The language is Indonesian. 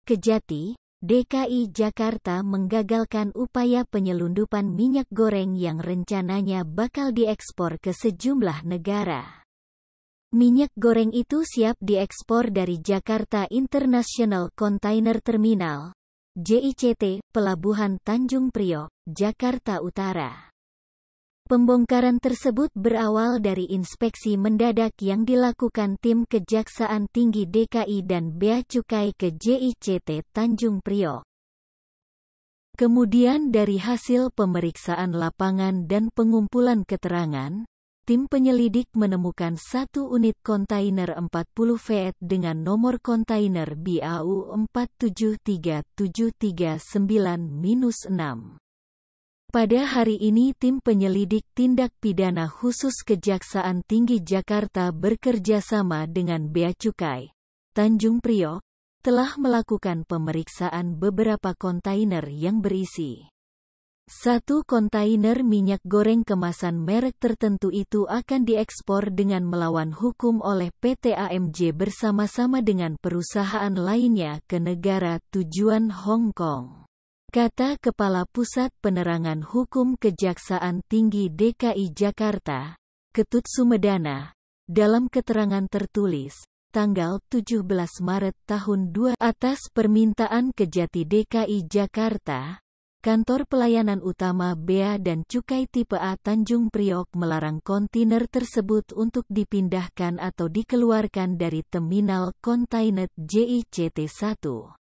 Kejati, DKI Jakarta menggagalkan upaya penyelundupan minyak goreng yang rencananya bakal diekspor ke sejumlah negara. Minyak goreng itu siap diekspor dari Jakarta International Container Terminal, JICT, Pelabuhan Tanjung Priok, Jakarta Utara. Pembongkaran tersebut berawal dari inspeksi mendadak yang dilakukan tim Kejaksaan Tinggi DKI dan Bea Cukai ke JICT Tanjung Priok. Kemudian dari hasil pemeriksaan lapangan dan pengumpulan keterangan, tim penyelidik menemukan satu unit kontainer 40 feet dengan nomor kontainer BAU 473739-6. Pada hari ini tim penyelidik tindak pidana khusus Kejaksaan Tinggi Jakarta bekerja sama dengan Bea Cukai Tanjung Priok telah melakukan pemeriksaan beberapa kontainer yang berisi satu kontainer minyak goreng kemasan merek tertentu itu akan diekspor dengan melawan hukum oleh PT AMJ bersama-sama dengan perusahaan lainnya ke negara tujuan Hong Kong. Kata Kepala Pusat Penerangan Hukum Kejaksaan Tinggi DKI Jakarta, Ketut Sumedana, dalam keterangan tertulis, tanggal 17 Maret tahun 2 atas permintaan Kejati DKI Jakarta, Kantor Pelayanan Utama Bea dan Cukai Tipe A Tanjung Priok melarang kontainer tersebut untuk dipindahkan atau dikeluarkan dari Terminal Kontainer JICT 1.